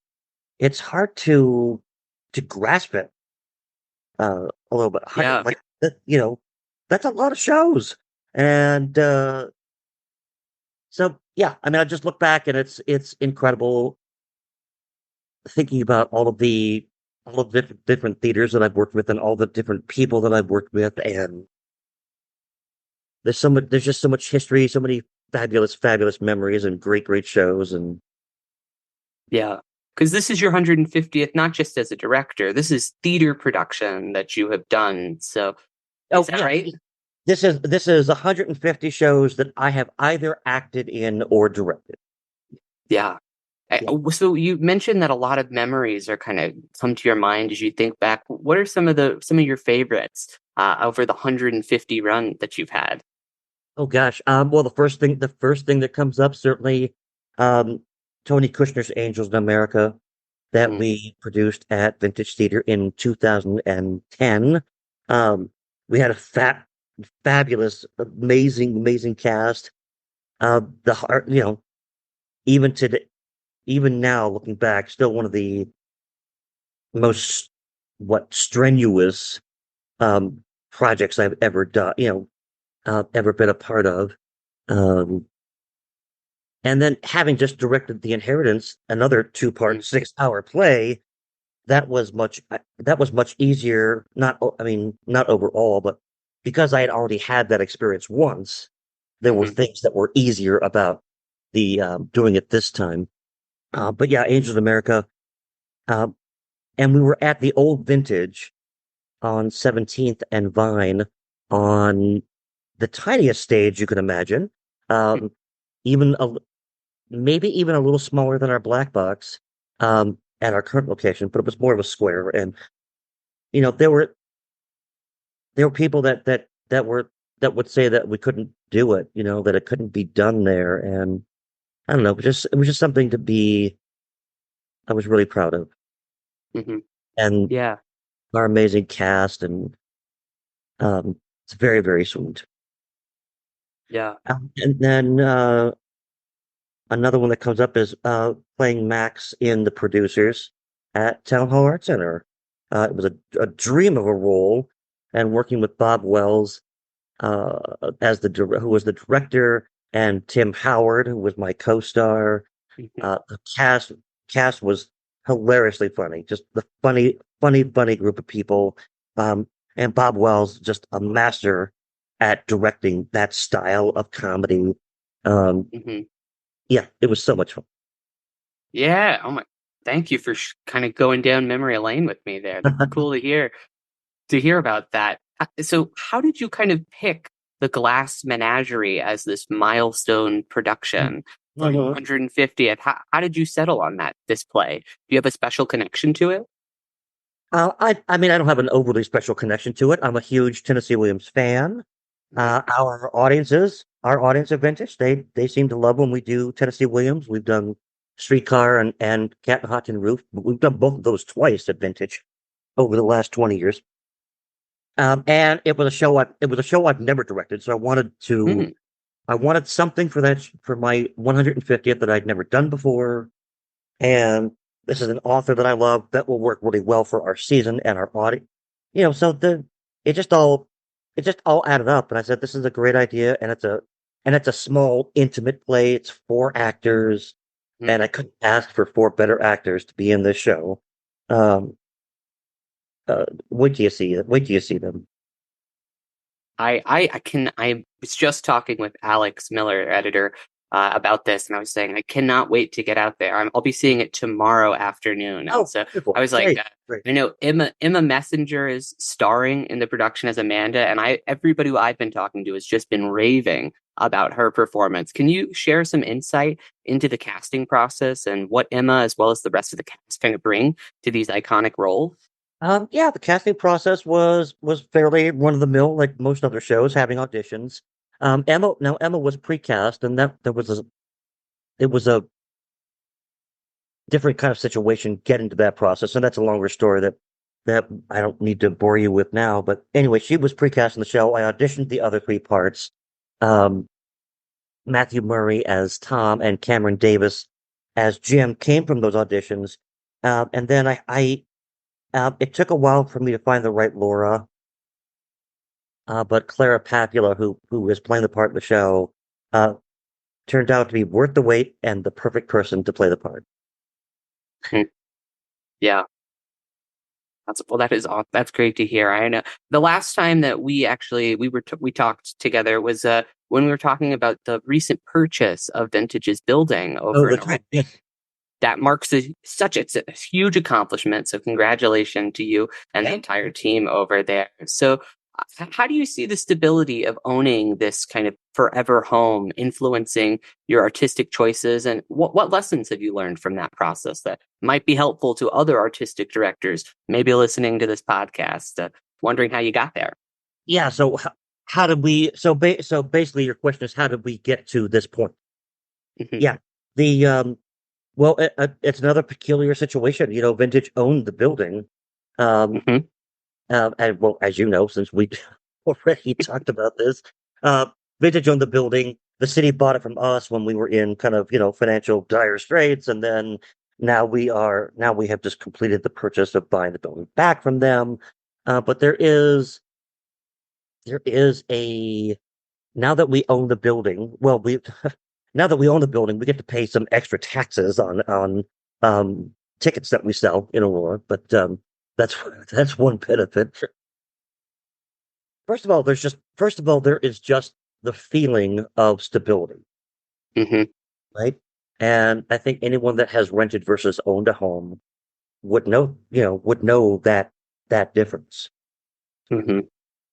grasp it a little bit. Yeah. That's a lot of shows. And so, yeah, I mean, I just look back and it's incredible thinking about all of the different theaters that I've worked with and all the different people that I've worked with. And there's just so much history, so many fabulous memories and great shows. And yeah, because this is your 150th, not just as a director. This is theater production that you have done. So, is that right? This is 150 shows that I have either acted in or directed. Yeah. So you mentioned that a lot of memories are kind of come to your mind as you think back. What are some of your favorites over the 150 run that you've had? Oh gosh. Well, the first thing that comes up, certainly Tony Kushner's Angels in America that we produced at Vintage Theater in 2010. We had a fabulous, amazing cast. The heart, even now looking back, still one of the most strenuous projects I've ever done. Ever been a part of. And then having just directed The Inheritance, another 2-part 6-hour play, that was much easier. Not overall, but because I had already had that experience once, there were things that were easier about the doing it this time. But yeah, Angels of America, and we were at the old Vintage on 17th and Vine on the tiniest stage you can imagine, maybe even a little smaller than our black box. at our current location, but it was more of a square. And there were people that would say that we couldn't do it, that it couldn't be done there. And I don't know, it was just something to be. I was really proud of, Hmm. and Yeah. our amazing cast, and it's very, very sweet. Yeah. And then another one that comes up is playing Max in The Producers at Town Hall Art Center. It was a dream of a role, and working with Bob Wells who was the director, and Tim Howard, who was my co-star. Mhm. The cast was hilariously funny, just the funny group of people. Um, and Bob Wells, just a master at directing that style of comedy. Um, Mhm. yeah, it was so much fun. Yeah. Oh my. Thank you for kind of going down memory lane with me there. That's cool to hear about that. So, how did you kind of pick the Glass Menagerie as this milestone production for your Mhm. 150th? How did you settle on this play? Do you have a special connection to it? I mean, I don't have an overly special connection to it. I'm a huge Tennessee Williams fan. Mhm. Our audience are vintage. They seem to love when we do Tennessee Williams. We've done Streetcar and Cat and Hot Tin Roof. But we've done both of those twice at Vintage over the last 20 years. And it was a show I've never directed, so Mm. I wanted something for my 150th that I'd never done before. And this is an author that I love that will work really well for our season and our audience. So it just all it just all added up, and I said this is a great idea, and it's a small, intimate play. It's four actors, Mm. and I couldn't ask for four better actors to be in this show. Um, Wait till you see it. Wait till you see them. I was just talking with Alex Miller, editor, about this, and I was saying I cannot wait to get out there. I'll be seeing it tomorrow afternoon, and Oh, so I beautiful! was like, Great, great. I know Emma Messenger is starring in the production as Amanda, and everybody who I've been talking to has just been raving about her performance. Can you share some insight into the casting process and what Emma, as well as the rest of the cast, kind of bring to these iconic roles? Yeah, the casting process was fairly run of the mill, like most other shows, having auditions. Emma was pre-cast, and that there was it was a different kind of situation getting to that process, and that's a longer story that I don't need to bore you with now. But anyway, she was pre-cast in the show. I auditioned the other three parts. Um, Matthew Murray as Tom and Cameron Davis as Jim came from those auditions, and then it took a while for me to find the right Laura. But Clara Papula, who is playing the part in the show, uh, turned out to be worth the wait and the perfect person to play the part. Hmm. Yeah. That's great to hear. I know the last time that we talked together was when we were talking about the recent purchase of Vintage's building Oh, over in that's Aurora. right. Yeah. That marks it's a huge accomplishment. So congratulations to you and the Yeah. entire team over there. So how do you see the stability of owning this kind of forever home influencing your artistic choices, and what lessons have you learned from that process that might be helpful to other artistic directors maybe listening to this podcast, wondering how you got there? Yeah. So how did we? So basically, your question is how did we get to this point? Mhm. Yeah. The Well, it's another peculiar situation. Vintage owned the building, um, Mhm. and well, as you know, since we already talked about this, uh, Vintage owned the building. The city bought it from us when we were in kind of financial dire straits, and then now we have just completed the purchase of buying the building back from them. But there is a now that we own the building. Well, we now that we own the building, we get to pay some extra taxes on um, tickets that we sell in Aurora. But that's that's one benefit. First of all, there is just the feeling of stability, Mhm. right? And I think anyone that has rented versus owned a home would know that difference. Mhm.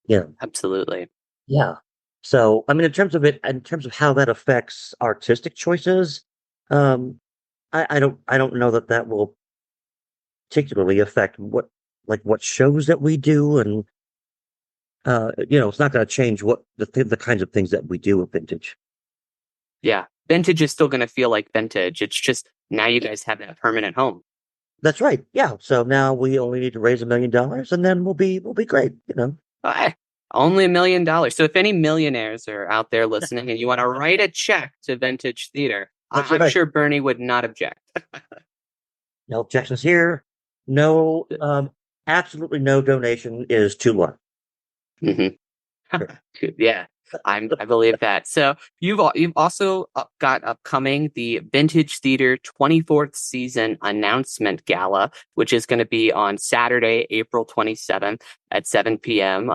Yeah, Absolutely. yeah. So, I mean, in terms of how that affects artistic choices, um, I don't know that will particularly affect what shows that we do, and it's not going to change what the kinds of things that we do with vintage. Yeah. Vintage is still going to feel like vintage. It's just now you guys have that permanent home. That's right. Yeah. So now we only need to raise $1 million, and then we'll be great. Only $1 million. So if any millionaires are out there listening and you want to write a check to Vintage Theater, I'm right. sure Bernie would not object. No objections here. No, absolutely no donation is too low. Yeah, I believe that. So you've also got upcoming the Vintage Theater 24th season announcement gala, which is going to be on Saturday, April 27th at 7 p.m.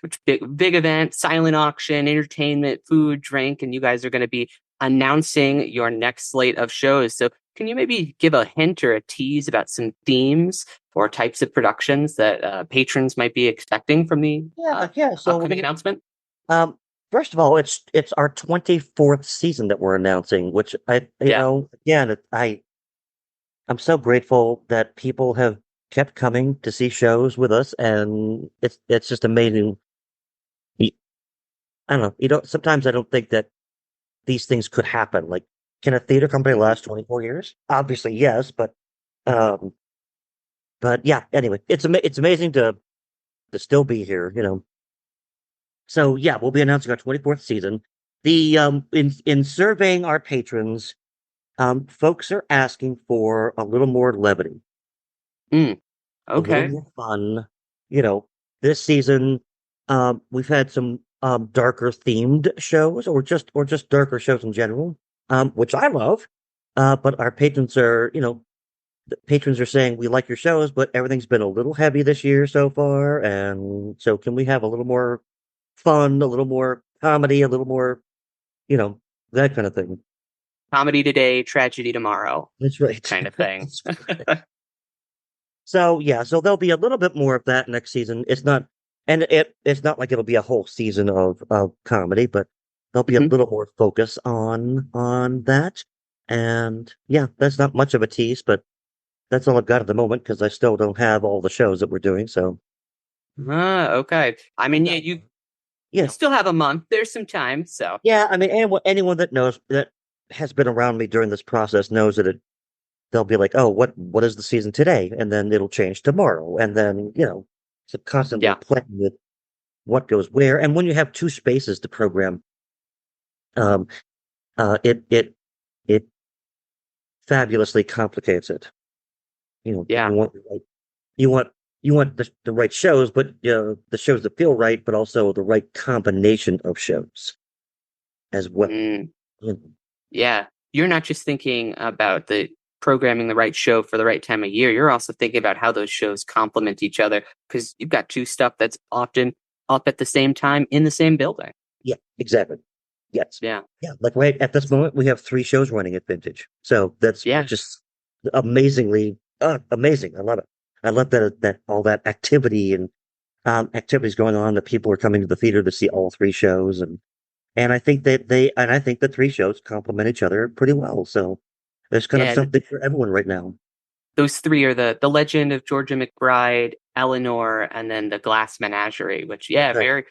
Which big event, silent auction, entertainment, food, drink, and you guys are going to be announcing your next slate of shows. So can you maybe give a hint or a tease about some themes or types of productions that patrons might be expecting from the so upcoming announcement? First of all, it's our 24th season that we're announcing, which again, I'm so grateful that people have kept coming to see shows with us, and it's just amazing. I don't know, sometimes I don't think that these things could happen. Like, can a theater company last 24 years? Obviously, yes, um, but yeah. Anyway, it's amazing to still be here. So yeah, we'll be announcing our 24th season. The in surveying our patrons, folks are asking for a little more levity, Okay. a little more fun. This season, we've had some darker themed shows, or just darker shows in general, which I love. But our patrons are, the patrons are saying, we like your shows, but everything's been a little heavy this year so far, and so can we have a little more fun, a little more comedy, a little more, that kind of thing. Comedy today, tragedy tomorrow. That's right. Kind of thing. So there'll be a little bit more of that next season. It's not like it'll be a whole season of comedy, but there'll be a little more focus on that. And yeah, that's not much of a tease, but that's all I've got at the moment because I still don't have all the shows that we're doing. So okay. I mean, you still have a month. There's some time. So yeah, I mean, anyone that knows, that has been around me during this process, knows that they'll be like, oh, what is the season today? And then it'll change tomorrow. And then, it's constantly playing with what goes where. And when you have two spaces to program, it fabulously complicates it. You want the right shows, but the shows that feel right, but also the right combination of shows as well. Yeah, you're not just thinking about the programming the right show for the right time of year. You're also thinking about how those shows complement each other, because you've got two stuff that's often up at the same time in the same building. Yeah, exactly. Yes. Yeah. Like right at this moment, we have 3 shows running at Vintage. So that's just amazingly amazing. I love it. I love that all that activity and activities going on, that people are coming to the theater to see all 3 shows, and I think that the 3 shows complement each other pretty well. So there's kind of something for everyone right now. Those 3 are the Legend of Georgia McBride, Eleanor, and then the Glass Menagerie, which very,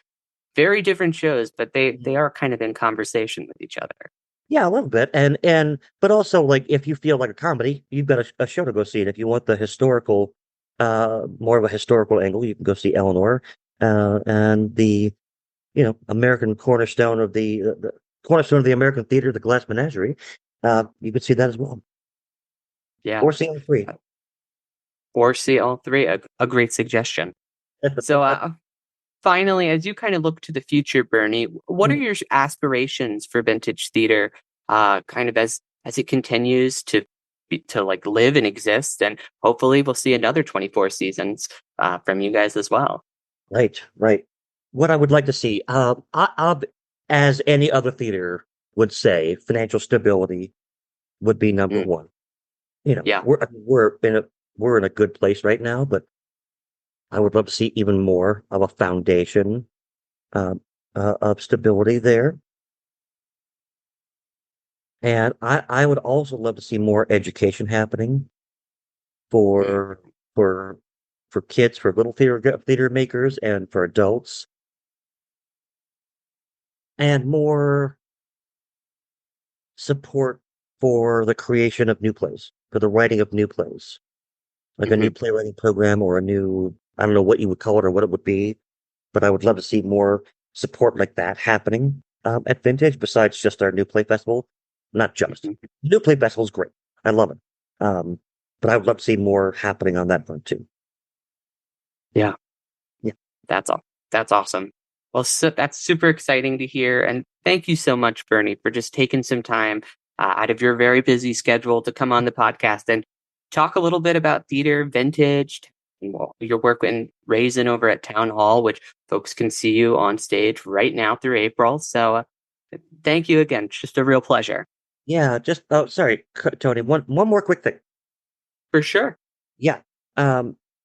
very different shows, but they are kind of in conversation with each other. Yeah, a little bit. And but also, like, if you feel like a comedy, you've got a show to go see. And if you want the historical, more of a historical angle, you can go see Eleanor, and the American cornerstone of the cornerstone of the American theater, the Glass Menagerie. You could see that as well. Yeah. Or see all 3. Or see all 3. A great suggestion. So finally, as you kind of look to the future, Bernie, what are your aspirations for Vintage Theater, kind of as it continues to like live and exist, and hopefully we'll see another 24 seasons from you guys as well. Right. What I would like to see, as any other theater would say, financial stability would be number one. We're in a good place right now, but I would love to see even more of a foundation of stability there. And I would also love to see more education happening for for kids, for little theater makers, and for adults, and more support for the creation of new plays, for the writing of new plays, like a new playwriting program or a new, I don't know what you would call it or what it would be, but I would love to see more support like that happening at Vintage besides just our new play festival. Not just. New play festival is great. I love it. But I would love to see more happening on that front too. Yeah. Yeah. That's awesome. Well, so that's super exciting to hear. And thank you so much, Bernie, for just taking some time out of your very busy schedule to come on the podcast and talk a little bit about theater, Vintage, your work in Raisin over at Town Hall, which folks can see you on stage right now through April. So thank you again. It's just a real pleasure. Yeah, sorry, Tony, one more quick thing. For sure. Yeah.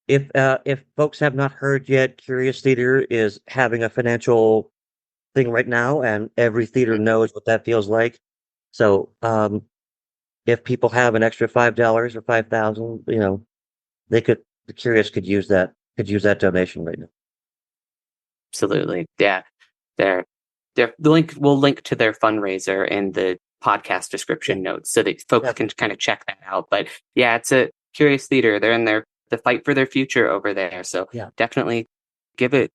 If folks have not heard yet, Curious Theater is having a financial thing right now, and every theater knows what that feels like. So, if people have an extra $5 or $5,000, the Curious could use that donation right now. Absolutely. Yeah. The link, we'll link to their fundraiser in the podcast description notes so that folks can kind of check that out. But yeah, it's a Curious Theater. They're in the fight for their future over there. So definitely give a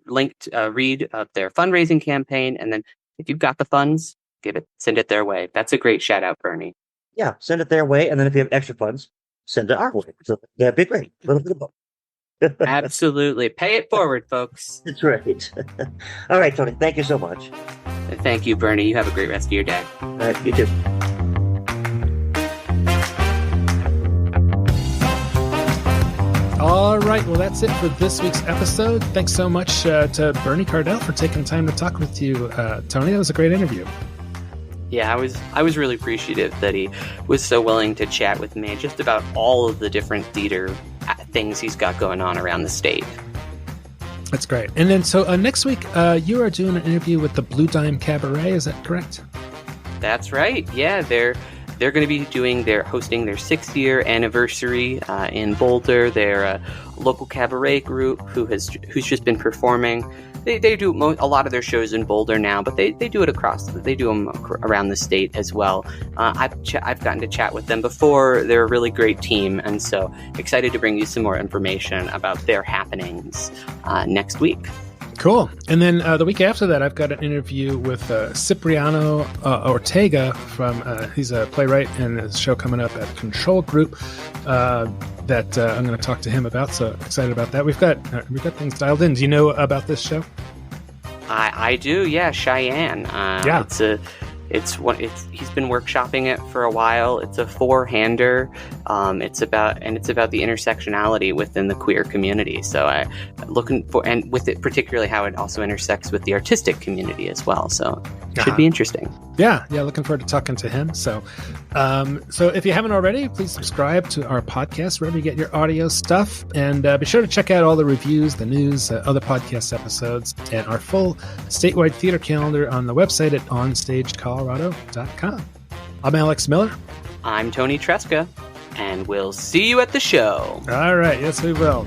link to read of their fundraising campaign. And then if you've got the funds, send it their way. That's a great shout out, Bernie. Yeah. Send it their way. And then if you have extra funds, send it our way. So that'd be great. A little bit of both. Absolutely. Pay it forward, folks. That's right. All right, Tony. Thank you so much. Thank you, Bernie. You have a great rest of your day. All right. You too. All right. Well, that's it for this week's episode. Thanks so much to Bernie Cardell for taking time to talk with you, Tony. That was a great interview. Yeah, I was really appreciative that he was so willing to chat with me just about all of the different theater things he's got going on around the state. That's great. And then so next week, you are doing an interview with the Blue Dime Cabaret. Is that correct? That's right. Yeah, they're going to be hosting their 6th year anniversary in Boulder. They're a local cabaret group who's just been performing. They do a lot of their shows in Boulder now, but they do it they do them around the state as well. I've gotten to chat with them before. They're a really great team, and so excited to bring you some more information about their happenings next week. Cool. And then the week after that, I've got an interview with Cipriano Ortega he's a playwright and a show coming up at Control Group that I'm going to talk to him about. So excited about that. We've got things dialed in. Do you know about this show? I do. Yeah. Cheyenne. Yeah. He's been workshopping it for a while. It's a 4-hander. It's about the intersectionality within the queer community. So and with it particularly how it also intersects with the artistic community as well. So it should be interesting. Yeah. Looking forward to talking to him. So if you haven't already, please subscribe to our podcast wherever you get your audio stuff, and be sure to check out all the reviews, the news, other podcast episodes, and our full statewide theater calendar on the website at OnStageColorado.com. I'm Alex Miller. I'm Toni Tresca, and we'll see you at the show. All right. Yes, we will.